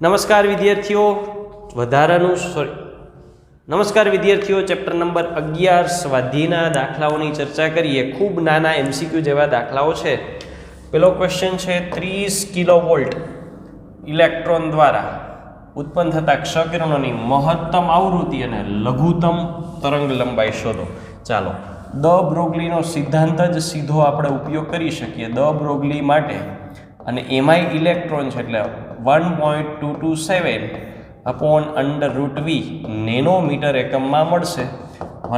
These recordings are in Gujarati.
નમસ્કાર વિદ્યાર્થીઓ ચેપ્ટર નંબર 11 સ્વાધ્યાયના દાખલાઓની ચર્ચા કરીએ. ખૂબ નાના MCQ જેવા દાખલાઓ છે. પેલો ક્વેશ્ચન છે 30 કિલોવોલ્ટ ઇલેક્ટ્રોન દ્વારા ઉત્પન્ન થતા ક્ષકિરણોની મહત્તમ આવૃત્તિ અને લઘુત્તમ તરંગ લંબાઈ શોધો. ચાલો, દ બ્રોગલીનો સિદ્ધાંત જ સીધો આપણે ઉપયોગ કરી શકીએ દ બ્રોગલી માટે, અને એમાંય ઇલેક્ટ્રોન છે એટલે 1.227 અપોન √v નેનોમીટર એકમમાં મળશે.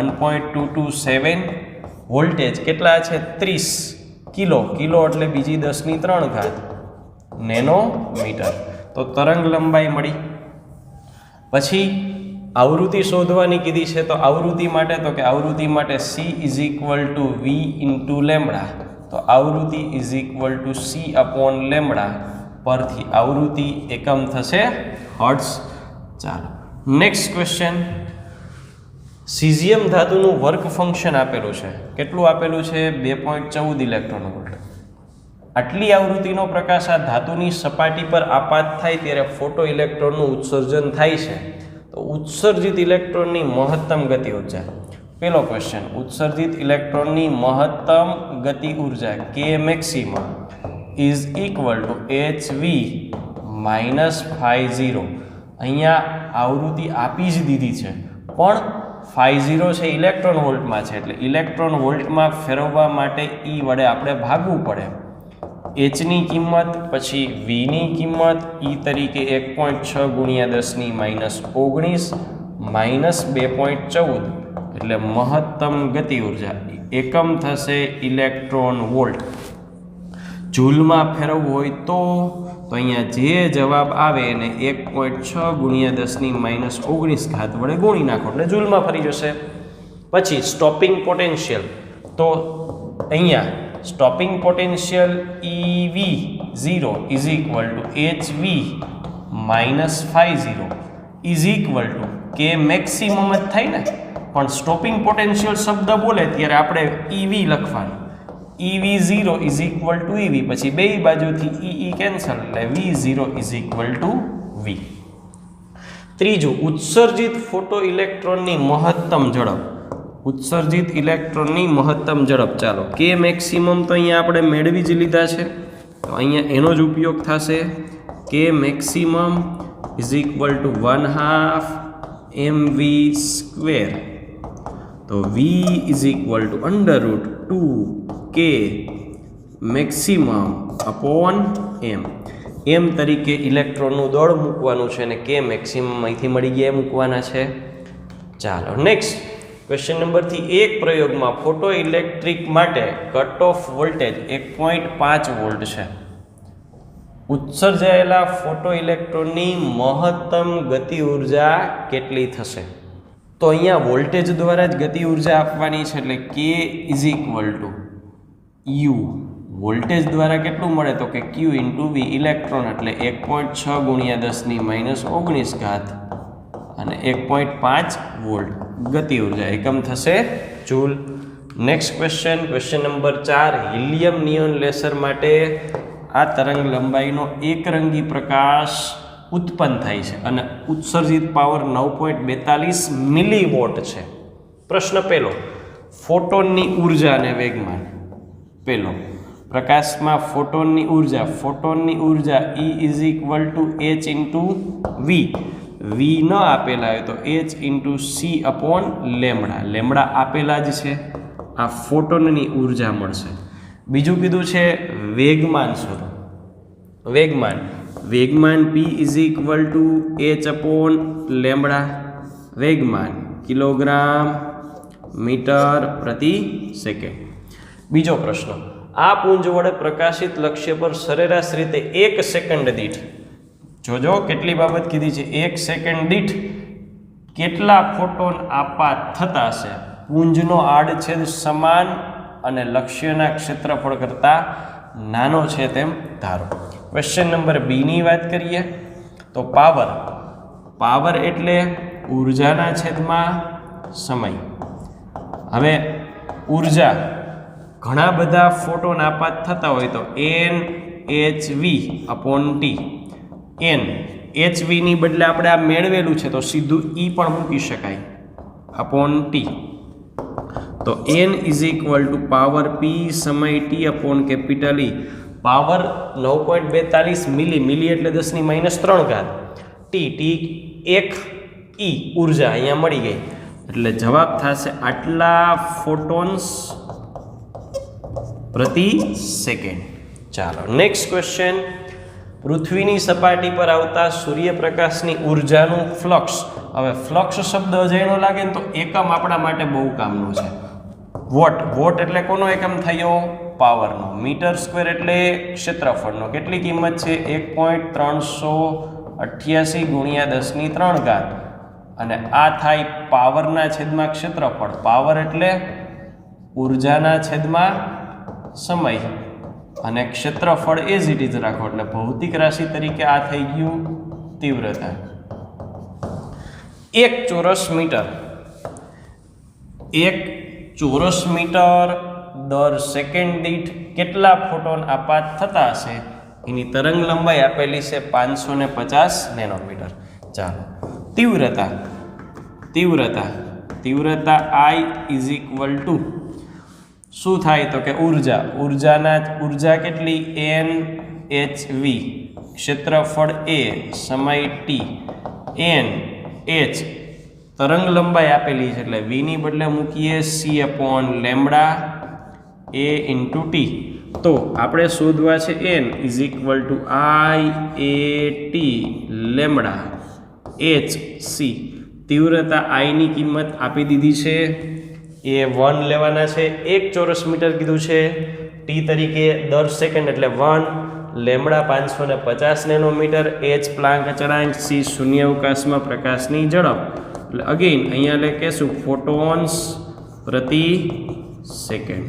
1.227 વોલ્ટેજ કેટલા છે? 30 કિલો. કિલો એટલે બીજી 10⁻³ નેનોમીટર. તો તરંગ લંબાઈ મળી. પછી આવૃત્તિ શોધવાની કીધી છે. તો આવૃત્તિ માટે c = v × લેમ્બડા. તો આવૃત્તિ = c અપોન લેમ્બડા. પરથી આવૃત્તિ એકમ થશે હર્ટ્ઝ. ચાલો, next question. Caesium ધાતુનું work function આપેલું છે. કેટલું આપેલું છે? 2.14 ઇલેક્ટ્રોન વોલ્ટ. આટલી આવૃત્તિનો પ્રકાશ આ ધાતુની સપાટી પર આપાત થાય ત્યારે ફોટો ઇલેક્ટ્રોનનું ઉત્સર્જન થાય છે. તો ઉત્સર્જિત ઇલેક્ટ્રોનની મહત્તમ ગતિ ઉર્જા. પેલો ક્વેશ્ચન, ઉત્સર્જિત ઇલેક્ટ્રોનની મહત્તમ ગતિ ઉર્જા K maximum is equal to hv minus φ0. અહીંયા આવૃત્તિ આપી જ દીધી છે, પણ φ0 છે ઇલેક્ટ્રોન વોલ્ટમાં છે, એટલે ઇલેક્ટ્રોન વોલ્ટમાં ફેરવવા માટે E વડે આપણે ભાગવું પડે. Hની કિંમત પછી Vની કિંમત E તરીકે 1.6 × 10⁻19 માઇનસ 2.14, એટલે મહત્તમ ગતિ ઉર્જા એકમ થશે ઇલેક્ટ્રોન વોલ્ટ. જૂલમાં ફેરવવું હોય તો અહીંયા જે જવાબ આવે એને 1.6 × 10⁻19 વડે ગુણી નાખો એટલે જૂલમાં ફરી જશે. પછી સ્ટોપિંગ પોટેન્શિયલ. તો અહીંયા stopping potential EV0 is equal to HV minus φ0 is equal to K maximum જ થાય ને, પણ સ્ટોપિંગ પોટેન્શિયલ શબ્દ બોલે ત્યારે આપણે EV લખવાનું. EV0 is equal two EV, પછી બે બાજુથી EE કેન્સલ એટલે V0 is equal two V. ત્રીજું, ઉત્સર્જિત ફોટો ઇલેક્ટ્રોનની મહત્તમ ઝડપ. ઉત્સર્જિત ઇલેક્ટ્રોનની મહત્તમ ઝડપ. ચાલો, K મેક્સિમમ તો અહીંયા આપણે મેળવી જ લીધા છે, તો અહીંયા એનો જ ઉપયોગ થશે. K maximum is equal two 1/2 mv². તો V is equal two √2K maximum upon m. m તરીકે ઇલેક્ટ્રોનનું દળ મૂકવાનું છે અને K મેક્સિમમ અહીંથી મળી ગયા મૂકવાના છે. ચાલો, નેક્સ્ટ ક્વેશ્ચન નંબરથી. એક પ્રયોગમાં ફોટો ઇલેક્ટ્રિક માટે કટ ઓફ વોલ્ટેજ 1.5 વોલ્ટ છે. ઉત્સર્જાયેલા ફોટો ઇલેક્ટ્રોનની મહત્તમ ગતિ ઉર્જા કેટલી થશે? તો અહીંયા વોલ્ટેજ દ્વારા જ ગતિ ઉર્જા આપવાની છે, એટલે K is equal two U. Voltage દ્વારા કેટલું મળે? તો કે Q × V ઇલેક્ટ્રોન, એટલે 1.6 × 10⁻19 અને 1.5 વોલ્ટ ગતિ ઉર્જા એકમ થશે joule. Next question number 4. Helium neon laser માટે આ તરંગ લંબાઈનો એકરંગી પ્રકાશ ઉત્પન્ન થાય છે અને ઉત્સર્જિત પાવર 9.42 મિલીવોટ છે. પ્રશ્ન પહેલો, ફોટોનની ઉર્જા અને વેગમાન. પહેલો, પ્રકાશમાં ફોટોનની ઉર્જા E is equal two h × V. V ન આપેલા હોય તો h × c upon lambda. Lambda આપેલા જ છે, આ ફોટોનની ઉર્જા મળશે. બીજું કીધું છે વેગમાન શોધો. વેગમાન P is equal two h upon lambda. વેગમાન કિલોગ્રામ મીટર પ્રતિ સેકન્ડ. બીજો પ્રશ્ન, આ પુંજ વડે પ્રકાશિત લક્ષ્ય પર સરેરાશ રીતે 1 સેકન્ડ દીઠ, જોજો કેટલી બાબત કીધી છે, 1 સેકન્ડ દીઠ કેટલા ફોટોન આપાત થતા હશે? પુંજનો આડછેદ સમાન અને લક્ષ્યના ક્ષેત્રફળ કરતાં નાનો છે તેમ ધારો. ક્વેશ્ચન નંબર B ની વાત કરીએ તો પાવર એટલે ઉર્જાના છેદમાં સમય. હવે ઉર્જા ઘણા બધા ફોટોન આપાત થતા હોય તો NhV/T. n HV ની બદલે આપણે આ મેળવેલું છે તો સીધું E પણ મૂકી શકાય અપોન T. તો n is equal two power P સમય T upon capital E. Power 9.42 મિલી એટલે 10⁻³ ઘાત. T 1 E ઉર્જા અહીંયા મળી ગઈ એટલે જવાબ થશે આટલા ફોટોન્સ પ્રતિ સેકન્ડ. ચાલો નેક્સ્ટ ક્વેશ્ચન. પૃથ્વીની સપાટી પર આવતા સૂર્યપ્રકાશની ઉર્જાનું ફ્લક્સ. હવે ફ્લક્સ શબ્દ અજાણ્યો લાગે ને તો એકમ આપણા માટે બહુ કામનું છે. વોટ એટલે કોનો એકમ થયો? પાવરનો. મીટર સ્ક્વેર એટલે ક્ષેત્રફળનો. કેટલી કિંમત છે? 1.388 ગુણ્યા 10⁻³ ઘાત. અને આ થાય પાવરના છેદમાં ક્ષેત્રફળ. પાવર એટલે ઉર્જાના છેદમાં સમય અને ક્ષેત્રફળ એઝ ઇટ ઇઝ રાખો એટલે ભૌતિક રાશિ તરીકે આ થઈ ગયું તીવ્રતા. 1 ચોરસ મીટર 1 ચોરસ મીટર દર સેકન્ડ દીઠ કેટલા ફોટોન આપાત થતા હશે? એની તરંગ લંબાઈ આપેલી છે 550 નેનોમીટર. ચાલો તીવ્રતા I ઇઝ ઇક્વલ ટુ શું થાય તો કે ઉર્જા કેટલી? NHV. ક્ષેત્રફળ A સમય T NH તરંગ લંબાઈ આપેલી છે એટલે V ની બદલે મૂકીએ C upon lambda A into T. તો આપણે શોધવા છે N is equal two IAT lambda HC. તીવ્રતા I ની કિંમત આપી દીધી છે. એ 1 લેવાના છે. 1 ચોરસ મીટર કીધું છે. T તરીકે દર સેકન્ડ એટલે 1. Lambda 550 nanometre. H પ્લાન્ક અચળાંક. C શૂન્યાવકાશમાં પ્રકાશની ઝડપ. એટલે અગેન અહીંયા એટલે કહેશું ફોટોન્સ પ્રતિ સેકન્ડ.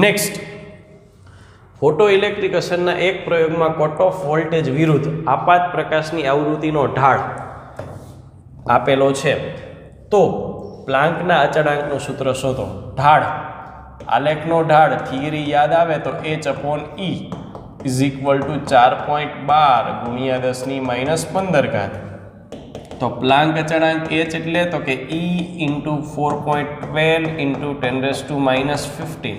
નેક્સ્ટ, ફોટો ઇલેક્ટ્રિક અસરના એક પ્રયોગમાં કટ ઓફ વોલ્ટેજ વિરુદ્ધ આપાત પ્રકાશની આવૃત્તિનો ઢાળ આપેલો છે. તો પ્લાન્કના અચળાંકનું સૂત્ર શોધો. ઢાળ, આલેખનો ઢાળ થિયરી યાદ આવે તો H upon E is equal two 4.12 ગુણ્યા 10⁻15 ઘાત. તો પ્લાન્ક અચળાંક H એટલે તો કે E ઇન્ટુ 4.12 ઇન્ટુ 10⁻15.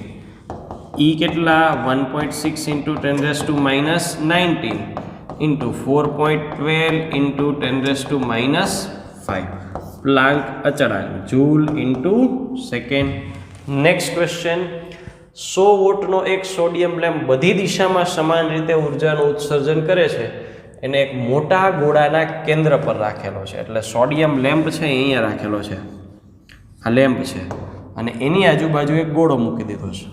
E કેટલા? 1.6 ઇન્ટુ 10⁻19 ઇન્ટુ 4.12 ઇન્ટુ 10⁻5. પ્લાન્ક અચળાંક joule into second. Next question. 100 વોટનો એક સોડિયમ લેમ્પ બધી દિશામાં સમાન રીતે ઉર્જાનું ઉત્સર્જન કરે છે. એને એક મોટા ગોળાના કેન્દ્ર પર રાખેલો છે. એટલે સોડિયમ લેમ્પ છે અહીંયા રાખેલો છે. આ લેમ્પ છે અને એની આજુબાજુ એક ગોળો મૂકી દીધો છે.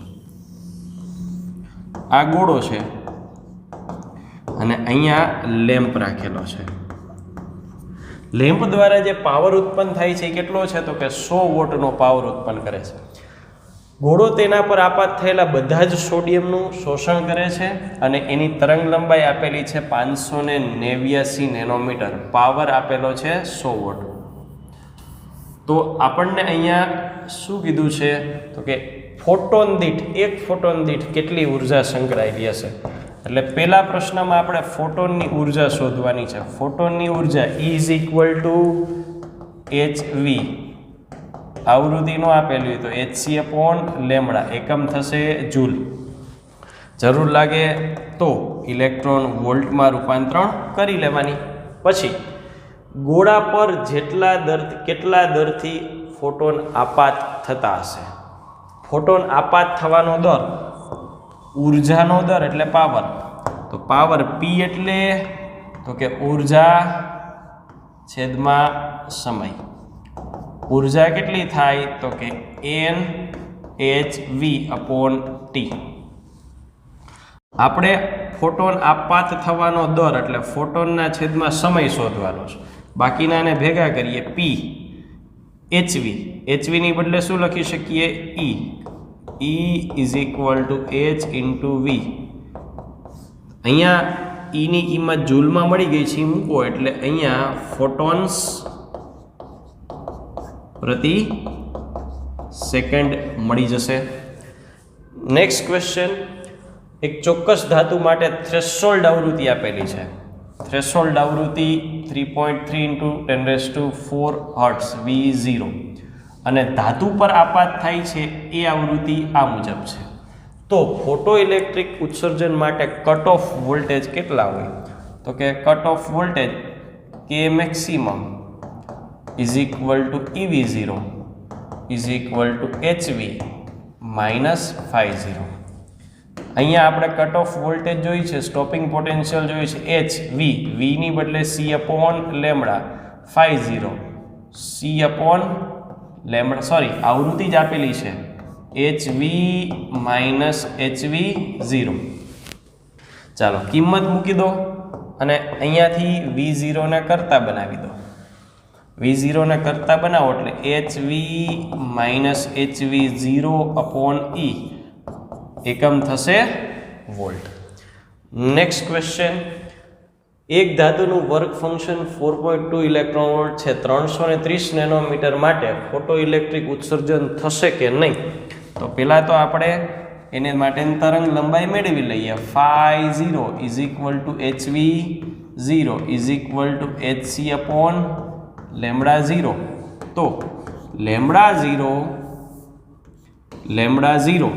આ ગોળો છે અને અહીંયા લેમ્પ રાખેલો છે. લેમ્પ દ્વારા જે પાવર ઉત્પન્ન થાય છે એ કેટલો છે તો કે 100 વોટનો પાવર ઉત્પન્ન કરે છે. ગોળો તેના પર આપાત થયેલા બધા જ સોડિયમનું શોષણ કરે છે અને એની તરંગ લંબાઈ આપેલી છે 589 નેનોમીટર. પાવર આપેલો છે 100 વોટ. તો આપણને અહીંયા શું કીધું છે તો કે એક ફોટોન દીઠ કેટલી ઉર્જા સંકળાયેલી હશે. એટલે પહેલા પ્રશ્નમાં આપણે ફોટોનની ઉર્જા શોધવાની છે. ફોટોનની ઉર્જા E is equal to HV. આવૃત્તિનો આપેલી તો HC અપોન લેમ્બડા. એકમ થશે જૂલ. જરૂર લાગે તો ઇલેક્ટ્રોન વોલ્ટમાં રૂપાંતરણ કરી લેવાની. પછી ગોળા પર કેટલા દરથી ફોટોન આપાત થતા હશે. ફોટોન આપાત થવાનો દર, ઉર્જાનો દર એટલે પાવર. તો પાવર P એટલે તો કે ઉર્જા છેદમાં સમય. ઉર્જા કેટલી થાય તો કે NHV અપોન T. આપણે ફોટોન આપાત થવાનો દર એટલે ફોટોનના છેદમાં સમય શોધવાનો છે. બાકીનાને ભેગા કરીએ P HV. HV ની બદલે શું લખી શકીએ? E is equal two H into V. અહીંયા E ની કિંમત જૂલમાં મળી ગઈ છે મૂકો એટલે અહીંયા ફોટોન્સ પ્રતિ સેકન્ડ મળી જશે. Next question. એક ચોક્કસ ધાતુ માટે થ્રેશોલ્ડ આવૃત્તિ આપેલી છે. થ્રેશોલ્ડ આવૃત્તિ 3.3 × 10⁴ હર્ટ્ઝ V0 અને ધાતુ પર આપાત થાય છે એ આવૃત્તિ આ મુજબ છે. તો ફોટો ઇલેક્ટ્રિક ઉત્સર્જન માટે કટ ઓફ વોલ્ટેજ કેટલા હોય? તો કે cut off voltage K maximum is equal two EV0 is equal to HV minus ∅0. અહીંયા આપણે કટ ઓફ વોલ્ટેજ જોઈ છે, સ્ટોપિંગ પોટેન્શિયલ જોઈ છે HV, V ની બદલે C upon lambda, ∅0 C upon lambda, sorry આવૃત્તિ જ આપેલી છે HV માઇનસ HV0. ચાલો કિંમત મૂકી દો અને અહીંયાથી V0 ને કરતા બનાવી દો. V0 ને કરતા બનાવો એટલે HV minus HV0 upon E એકમ થશે વોલ્ટ. નેક્સ્ટ ક્વેશ્ચન, એક ધાતુનું વર્ક ફંક્શન 4.2 ઇલેક્ટ્રોન વોલ્ટ છે, 330 નેનોમીટર માટે ફોટો ઇલેક્ટ્રિક ઉત્સર્જન થશે કે નહીં? તો પહેલાં તો આપણે એને માટેની તરંગ લંબાઈ મેળવી લઈએ. ∅0 is equal two HV0 is equal two HC upon lambda 0. તો લેમ્બડા 0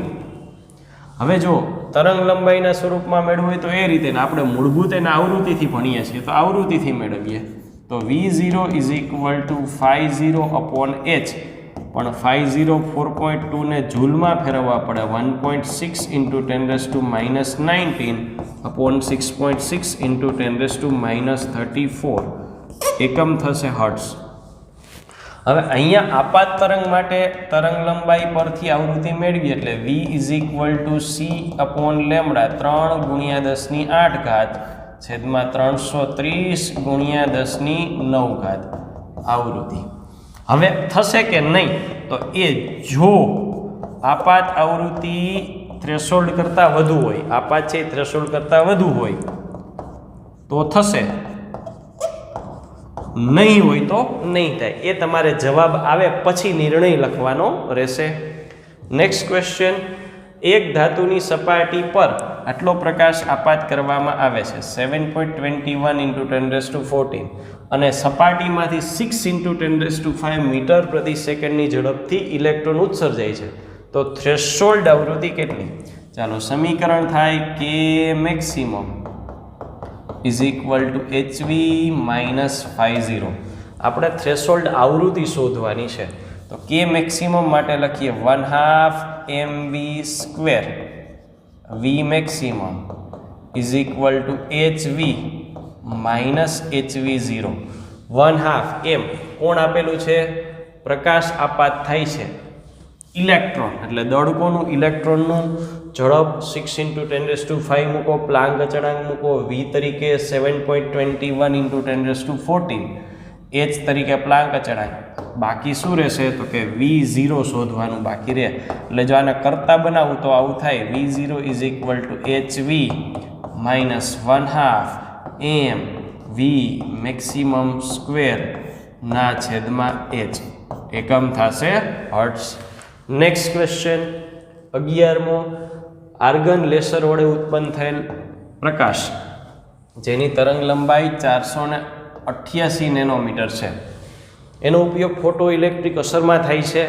હવે જો તરંગ લંબાઈના સ્વરૂપમાં મેળવવું હોય તો એ રીતે, આપણે મૂળભૂત એના આવૃત્તિથી ભણીએ છીએ તો આવૃત્તિથી મેળવીએ. તો V0 is equal two ∅0 upon H, પણ ∅0 4.2 ને જૂલમાં ફેરવવા પડે, 1.6 × 10⁻⁻19 અપોન 6.6 × 10⁻34 એકમ થશે હર્ટ્ઝ. હવે અહીંયા આપાત તરંગ માટે તરંગ લંબાઈ પરથી આવૃત્તિ મેળવી એટલે V is equal two C upon lambda 3 × 10⁸ છેદમાં 330 × 10⁹ આવૃત્તિ. હવે થશે કે નહીં? તો એ જો આપાત આવૃત્તિ થ્રેશોલ્ડ કરતાં વધુ હોય, આપાત છે થ્રેશોલ્ડ કરતાં વધુ હોય તો થશે, નહીં હોય તો નહીં થાય. એ તમારે જવાબ આવે પછી નિર્ણય લખવાનો રહેશે. નેક્સ્ટ ક્વેશ્ચન, એક ધાતુની સપાટી પર આટલો પ્રકાશ આપાત કરવામાં આવે છે 7.21 × 10⁴ અને સપાટીમાંથી 6 × 10⁵ મીટર પ્રતિ સેકન્ડની ઝડપથી ઇલેક્ટ્રોન ઉત્સર્જાય છે, તો થ્રેશોલ્ડ આવૃત્તિ કેટલી? ચાલો સમીકરણ થાય K maximum is equal to HV minus ∅0. આપણે થ્રેશોલ્ડ આવૃત્તિ શોધવાની છે તો K મેક્સિમમ માટે લખીએ 1/2 mv², V maximum is equal to HV minus HV0. 1/2 m કોણ આપેલું છે? પ્રકાશ આપાત થાય છે ઇલેક્ટ્રોન, એટલે દળ કોનું? ઇલેક્ટ્રોનનું. ઝડપ 6 × 10⁵ મૂકો, પ્લાન્ક અચળાંક મૂકો, V તરીકે 7.21 × 10⁴, H તરીકે પ્લાન્ક અચળાંક. બાકી શું રહેશે? તો કે V0 શોધવાનું બાકી રહે. એટલે જો આને કરતા બનાવું તો આવું થાય, V0 is equal to HV minus 1/2 m V maximum square ના છેદમાં H એકમ થશે હર્ટ્ઝ. નેક્સ્ટ ક્વેશ્ચન 11મો, આર્ગન લેસર વડે ઉત્પન્ન થયેલ પ્રકાશ જેની તરંગ લંબાઈ 488 નેનોમીટર છે, એનો ઉપયોગ ફોટો ઇલેક્ટ્રિક અસરમાં થાય છે.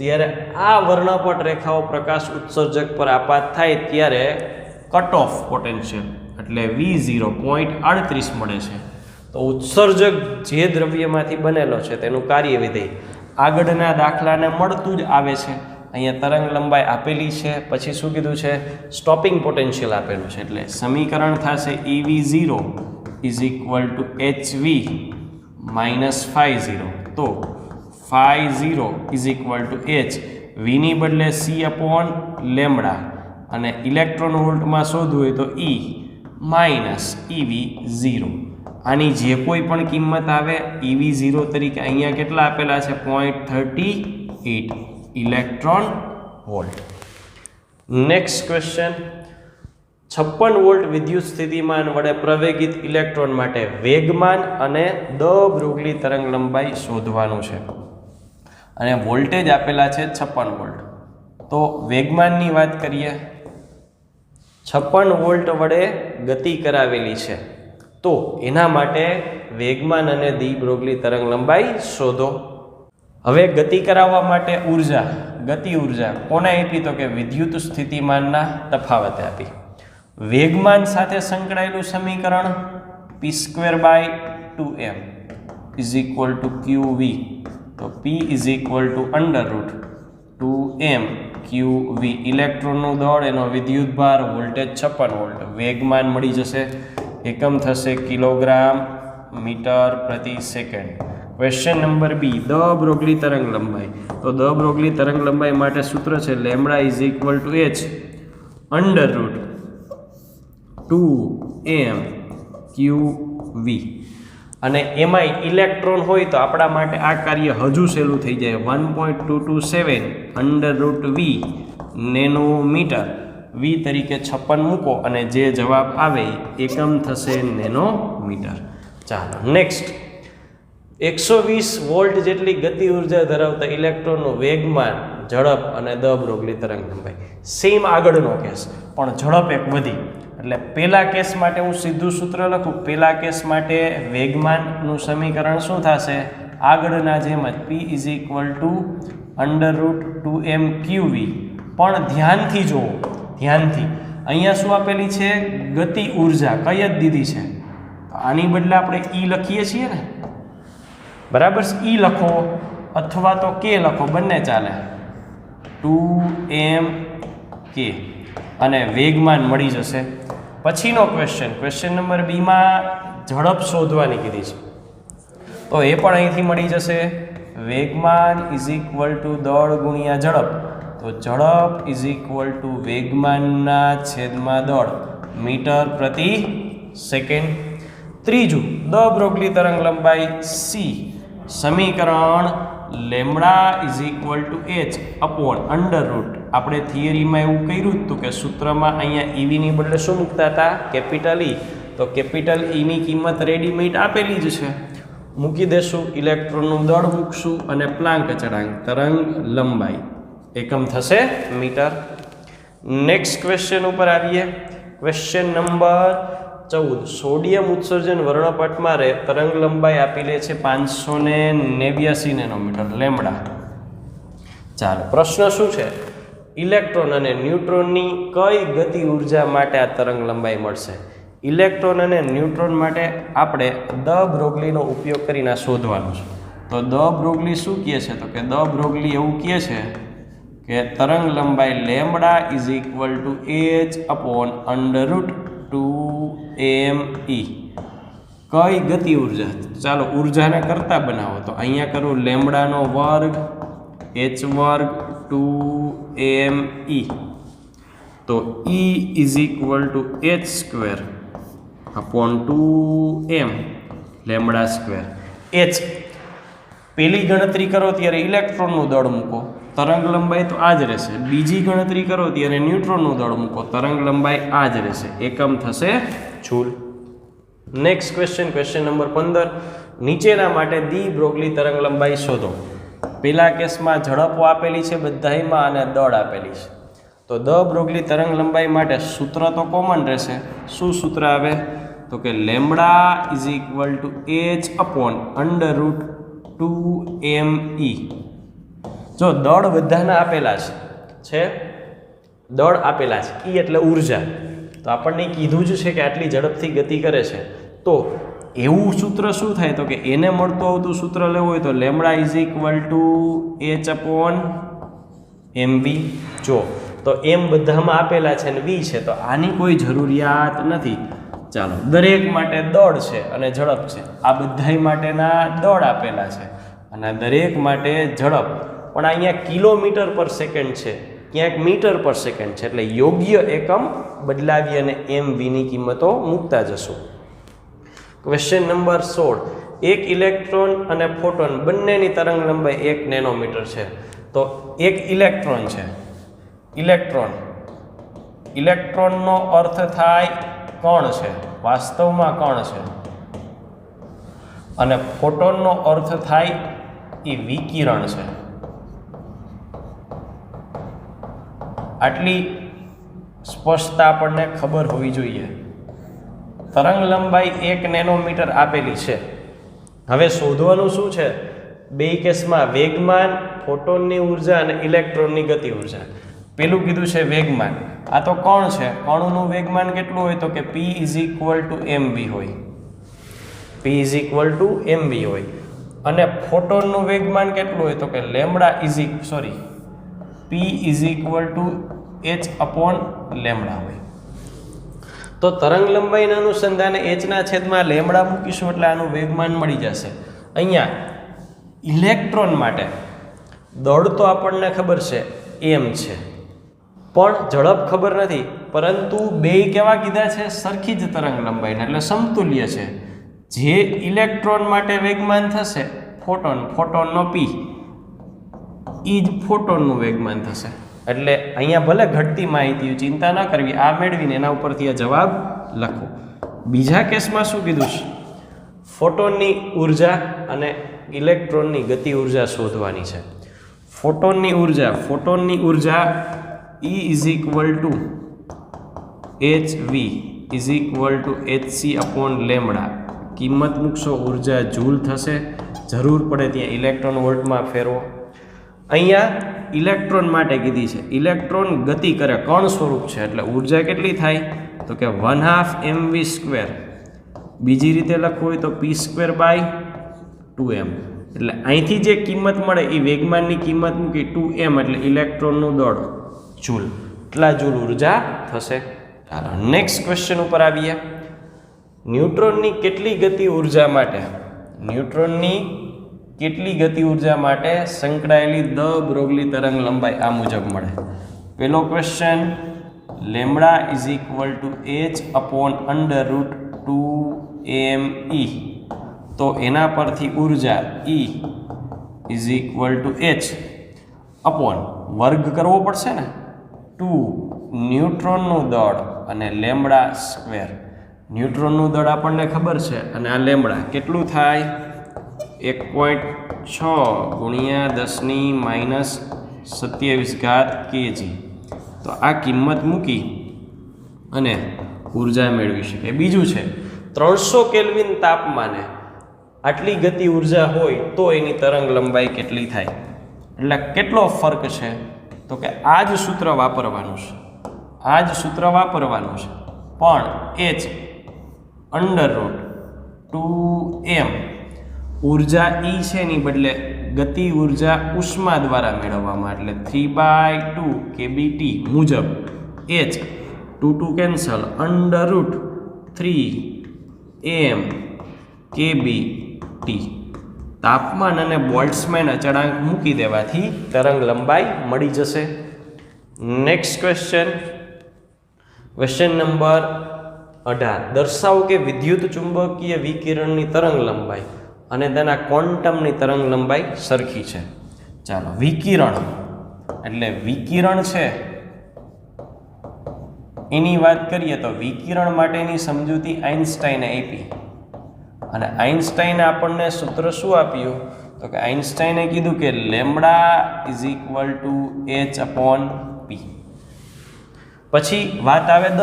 જ્યારે આ વર્ણપટ રેખાઓ પ્રકાશ ઉત્સર્જક પર આપાત થાય ત્યારે કટ ઓફ પોટેન્શિયલ એટલે V0 0.38 મળે છે. તો ઉત્સર્જક જે દ્રવ્યમાંથી બનેલો છે તેનું કાર્ય વિધેય આગળના દાખલાને મળતું જ આવે છે. અહીંયા તરંગ લંબાઈ આપેલી છે, પછી શું કીધું છે? સ્ટોપિંગ પોટેન્શિયલ આપેલું છે. એટલે સમીકરણ થશે EV0 is equal to HV minus ∅0. તો ∅0 is equal two H, V ની બદલે C અપોન લેમ્બડા અને ઇલેક્ટ્રોન વોલ્ટમાં શોધવું હોય તો E માઇનસ EV0. આની જે કોઈ પણ કિંમત આવે EV0 તરીકે અહીંયા કેટલા આપેલા છે? 0.38 electron volt. Next question, 56 volt વિદ્યુત સ્થિતિમાન વડે પ્રવેગિત ઇલેક્ટ્રોન માટે વેગમાન અને દ બ્રોગલી તરંગ લંબાઈ શોધવાનું છે અને વોલ્ટેજ આપેલા છે 56 વોલ્ટ. તો વેગમાનની વાત કરીએ, 56 વોલ્ટ વડે ગતિ કરાવેલી છે તો એના માટે વેગમાન અને ડી બ્રોગલી તરંગ લંબાઈ શોધો. હવે ગતિ કરાવવા માટે ઉર્જા, ગતિ ઉર્જા કોને આપી? તો કે વિદ્યુત સ્થિતિમાનના તફાવતે આપી. વેગમાન સાથે સંકળાયેલું સમીકરણ p²/2m = qv. તો p = √2m qv. ઇલેક્ટ્રોનનું દળ, એનો વિદ્યુત ભાર, વોલ્ટેજ 56 વોલ્ટ. વેગમાન મળી જશે, એકમ થશે કિલોગ્રામ મીટર પ્રતિ સેકન્ડ. ક્વેશ્ચન નંબર બી, દ બ્રોગલી તરંગ લંબાઈ. તો દ બ્રોગલી તરંગ લંબાઈ માટે સૂત્ર છે λ = h √2m qv. અને એમાંય ઇલેક્ટ્રોન હોય તો આપણા માટે આ કાર્ય હજુ સહેલું થઈ જાય. 1.227 √v નેનોમીટર. v તરીકે 56 મૂકો અને જે જવાબ આવે એકમ થશે નેનોમીટર. ચાલો નેક્સ્ટ, 120 વોલ્ટ જેટલી ગતિ ઉર્જા ધરાવતા ઇલેક્ટ્રોનનું વેગમાન, ઝડપ અને દ બ્રોગલી તરંગ લંબાઈ. સેમ આગળનો કેસ, પણ ઝડપ એક વધી. એટલે પહેલા કેસ માટે હું સીધું સૂત્ર લખું. પહેલા કેસ માટે વેગમાનનું સમીકરણ શું થશે? આગળના જેમ જ p = √2m qv. પણ ધ્યાનથી જુઓ, ધ્યાનથી અહીંયા શું આપેલી છે? ગતિ ઉર્જા કઈ જ દીધી છે. આની બદલે આપણે ઈ લખીએ છીએ ને, બરાબર? ઈ લખો અથવા તો કે લખો, બંને ચાલે. 2m k અને વેગમાન મળી જશે. પછીનો ક્વેશ્ચન નંબર બીમાં ઝડપ શોધવાની કીધી છે. તો એ પણ અહીંથી મળી જશે. વેગમાન = દળ ગુણ્યા ઝડપ. તો ઝડપ = વેગમાનના છેદમાં દળ મીટર પ્રતિ સેકન્ડ. ત્રીજું, દ બ્રોગલી તરંગ લંબાઈ c. સમીકરણ λ = h √. આપણે થિયરીમાં એવું કર્યું હતું કે સૂત્રમાં અહીંયા ઈવીની બદલે શું મૂકતા હતા? કેપિટલ ઈ. તો કેપિટલ ઈની કિંમત રેડીમેડ આપેલી જ છે, મૂકી દેશું. ઇલેક્ટ્રોનનું દળ મૂકશું અને પ્લાન્ક અચળાંક, તરંગ લંબાઈ, એકમ થશે મીટર. નેક્સ્ટ ક્વેશ્ચન ઉપર આવીએ. Question number 14. સોડિયમ ઉત્સર્જન વર્ણપટમાં તરંગ લંબાઈ આપેલી છે 589 નેનોમીટર લેમ્બડા. ચાલો, પ્રશ્ન શું છે? ઇલેક્ટ્રોન અને ન્યુટ્રોનની કઈ ગતિ ઉર્જા માટે આ તરંગ લંબાઈ મળશે? ઇલેક્ટ્રોન અને ન્યુટ્રોન માટે આપણે દ બ્રોગલીનો ઉપયોગ કરીને શોધવાનું છે. તો દ બ્રોગલી શું કહે છે? તો કે દ બ્રોગલી એવું કહે છે કે તરંગ લંબાઈ λ = h √2me. કઈ ગતિ ઉર્જા? ચાલો ઉર્જાને કરતા બનાવો. તો અહીંયા કરું લેમ્બડાનો વર્ગ h વર્ગ 2me. તો E = h² / 2m lambda square. h પેલી ગણતરી કરો ત્યારે ઇલેક્ટ્રોનનું દળ મૂકો, તરંગ લંબાઈ તો આ જ રહેશે. બીજી ગણતરી કરો ત્યારે ન્યુટ્રોનનું દળ મૂકો, તરંગ લંબાઈ આ જ રહેશે, એકમ થશે જૂલ. Next question number 15. નીચેના માટે દી બ્રોગલી તરંગ લંબાઈ શોધો. પહેલા કેસમાં ઝડપો આપેલી છે બધાયમાં અને દળ આપેલી છે. તો દ બ્રોગલી તરંગ લંબાઈ માટે સૂત્ર તો કોમન રહેશે. શું સૂત્ર આવે? તો કે λ = h √2me. જો દળ બધાના આપેલા છે, દળ આપેલા છે, ઈ એટલે ઉર્જા. તો આપણને કીધું જ છે કે આટલી ઝડપથી ગતિ કરે છે. તો એવું સૂત્ર શું થાય? તો કે એને મળતું આવતું સૂત્ર લેવું હોય તો λ = h/mv. જો તો એમ બધામાં આપેલા છે અને v છે, તો આની કોઈ જરૂરિયાત નથી. ચાલો, દરેક માટે દળ છે અને ઝડપ છે. આ બધા માટેના દળ આપેલા છે અને દરેક માટે ઝડપ. પણ અહીંયા કિલોમીટર પર સેકન્ડ છે, ક્યાંક મીટર પર સેકન્ડ છે. એટલે યોગ્ય એકમ બદલાવી અને mvની કિંમતો મૂકતા જશું. Question number 16. એક ઇલેક્ટ્રોન અને ફોટોન બંનેની તરંગ લંબાઈ 1 નેનોમીટર છે. તો એક ઇલેક્ટ્રોન છે. ઇલેક્ટ્રોનનો અર્થ થાય કણ છે, વાસ્તવમાં કણ છે. અને ફોટોનનો અર્થ થાય એ વિકિરણ છે. આટલી સ્પષ્ટતા આપણને ખબર હોવી જોઈએ. તરંગ લંબાઈ 1 નેનોમીટર આપેલી છે. હવે શોધવાનું શું છે? બે કેસમાં વેગમાન, ફોટોનની ઉર્જા અને ઇલેક્ટ્રોનની ગતિ ઉર્જા. પેલું કીધું છે વેગમાન. આ તો કણ છે, કણનું વેગમાન કેટલું હોય? તો કે p = mv હોય. p = mv હોય. અને ફોટોનનું વેગમાન કેટલું હોય? તો કે p h/λ હોય. તો તરંગ લંબાઈના અનુસંધાને h/λ મૂકીશું એટલે આનું વેગમાન મળી જશે. અહીંયા ઇલેક્ટ્રોન માટે દળ તો આપણને ખબર છે m છે, પણ ઝડપ ખબર નથી. પરંતુ બે કેવા કીધા છે? સરખી જ તરંગ લંબાઈના, એટલે સમતુલ્ય છે. જે ઇલેક્ટ્રોન માટે વેગમાન થશે ફોટોનનો p, એ જ ફોટોનનું વેગમાન થશે. એટલે અહીંયા ભલે ઘટતી માહિતી, ચિંતા ન કરવી, આ મેળવીને એના ઉપરથી આ જવાબ લખો. બીજા કેસમાં શું કીધું છે? ફોટોનની ઉર્જા અને ઇલેક્ટ્રોનની ગતિ ઉર્જા શોધવાની છે. ફોટોનની ઉર્જા E = hv hc/λ. કિંમત મૂકશો, ઉર્જા જૂલ થશે. જરૂર પડે ત્યાં ઇલેક્ટ્રોન વોલ્ટમાં ફેરવો. અહીંયા ઇલેક્ટ્રોન માટે કીધી છે. ઇલેક્ટ્રોન ગતિ કરે, કણ સ્વરૂપ છે, એટલે ઉર્જા કેટલી થાય? તો કે 1/2 mv². બીજી રીતે લખવું હોય તો p²/2m. એટલે અહીંથી જે કિંમત મળે એ વેગમાનની કિંમત મૂકી 2m, એટલે ઇલેક્ટ્રોનનું દળ જૂલ. એટલા જૂલ ઉર્જા થશે. ચાલો નેક્સ્ટ ક્વેશ્ચન ઉપર આવીએ. ન્યુટ્રોનની કેટલી ગતિ ઉર્જા માટે સંકળાયેલી દ બ્રોગલી તરંગ લંબાઈ આ મુજબ મળે? પહેલો ક્વેશ્ચન, λ = h/√2me. તો એના પરથી ઉર્જા E = h વર્ગ કરવો પડશે ને, 2 ન્યુટ્રોનનું દળ અને λ². ન્યુટ્રોનનું દળ આપણને ખબર છે, અને આ લેમ્બડા કેટલું થાય? 1.6 × 10⁻27 kg. તો આ કિંમત મૂકી અને ઉર્જા મેળવી શકે. બીજું છે 300 કેલ્વિન તાપમાને આટલી ગતિ ઉર્જા હોય તો એની તરંગ લંબાઈ કેટલી થાય? એટલે કેટલો ફરક છે? તો કે આ જ સૂત્ર વાપરવાનું છે, પણ h/√2m ઉર્જા E છે એની બદલે ગતિ ઉર્જા ઉષ્મા દ્વારા મેળવવામાં, એટલે 3/2 kBT મુજબ h 2 કેન્સલ √3m kBT. તાપમાન અને બોલ્ટ્ઝમેન અચળાંક મૂકી દેવાથી તરંગ લંબાઈ મળી જશે. Next question number 18. દર્શાવો કે વિદ્યુત ચુંબકીય વિકિરણની તરંગ લંબાઈ અને તેના ક્વોન્ટમની તરંગ લંબાઈ સરખી છે. ચાલો, વિકિરણ એટલે વિકિરણ છે એની વાત કરીએ તો વિકિરણ માટેની સમજૂતી આઇન્સ્ટાઈને આપી. અને આઇન્સ્ટાઈને આપણને સૂત્ર શું આપ્યું? તો કે આઇન્સ્ટાઈને કીધું કે λ = h/p. પછી વાત આવે દ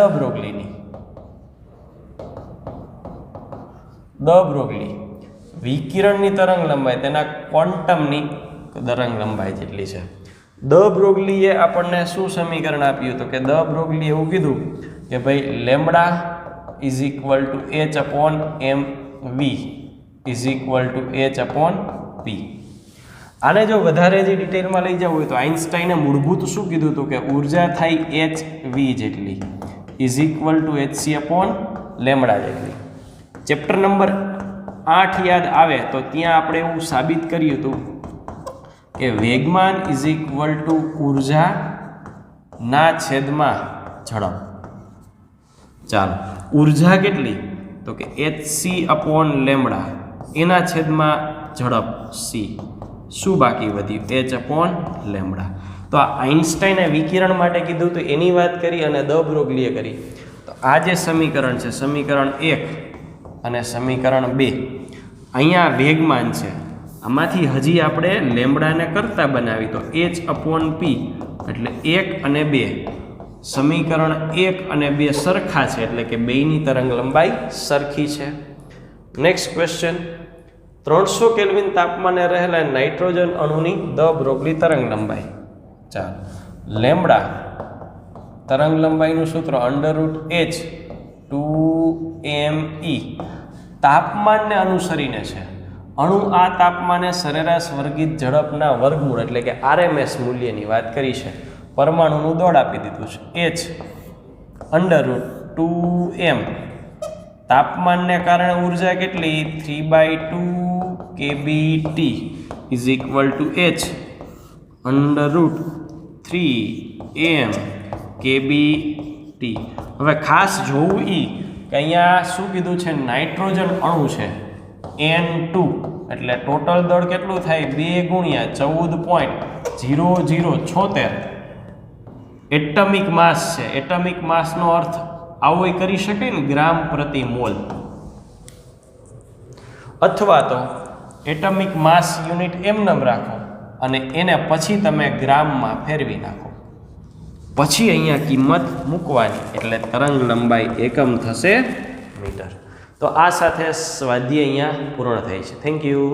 બ્રોગલી. વિકિરણની તરંગ લંબાઈ તેના ક્વોન્ટમની તરંગ લંબાઈ જેટલી છે. દ બ્રોગલીએ આપણને શું સમીકરણ આપ્યું? તો કે દ બ્રોગલીએ એવું કીધું કે ભાઈ λ = h/mv = h/p. આને જો વધારે જે ડિટેલમાં લઈ જવું હોય તો આઇન્સ્ટાઈને મૂળભૂત શું કીધું હતું? કે ઉર્જા થાય hv જેટલી = hc/λ જેટલી. ચેપ્ટર નંબર 8 યાદ આવે તો ત્યાં આપણે એવું સાબિત કર્યું હતું કે વેગમાન = ઉર્જા ના છેદમાં ઝડપ. ચાલો, ઉર્જા કેટલી? તો કે hc/λ એના છેદમાં ઝડપ c. શું બાકી વધ્યું? h/λ. તો આ આઇન્સ્ટાઈને વિકિરણ માટે કીધું તો એની વાત કરી અને દ બ્રોગલીએ કરી. તો આ જે સમીકરણ છે, સમીકરણ 1 અને સમીકરણ 2, અહીંયા વેગમાન છે. આમાંથી હજી આપણે લેમ્બડાને કરતા બનાવી તો h/p એટલે 1 અને 2 સમીકરણ 1 અને 2 સરખા છે, એટલે કે બેયની તરંગ લંબાઈ સરખી છે. નેક્સ્ટ ક્વેશ્ચન, 300 કેલ્વિન તાપમાને રહેલા નાઇટ્રોજન અણુની દ બ્રોગલી તરંગ લંબાઈ. ચાલો, લેમ્બડા તરંગ લંબાઈનું સૂત્ર √h 2me તાપમાનને અનુસરીને છે. અણુ આ તાપમાને સરેરાશ વર્ગિત ઝડપના વર્ગમૂળ એટલે કે RMS મૂલ્યની વાત કરી છે. પરમાણુનું દળ આપી દીધું છે h √2m. તાપમાનને કારણે ઉર્જા કેટલી? 3/2 kBT is equal two h √3m kBT. હવે ખાસ જોવું કે અહીંયા શું કીધું છે? નાઇટ્રોજન અણુ છે N2, એટલે ટોટલ દળ કેટલું થાય? 2 × 14.0076 એટમિક માસ છે. એટમિક માસનો અર્થ આવો કરી શકે ને, ગ્રામ પ્રતિ મોલ, અથવા તો એટમિક માસ યુનિટ એમનેમ રાખો અને એને પછી તમે ગ્રામમાં ફેરવી નાખો, પછી અહીંયા કિંમત મૂકવાની, એટલે તરંગ લંબાઈ એકમ થશે મીટર. તો આ સાથે સ્વાધ્યાય અહીંયા પૂર્ણ થાય છે. Thank you.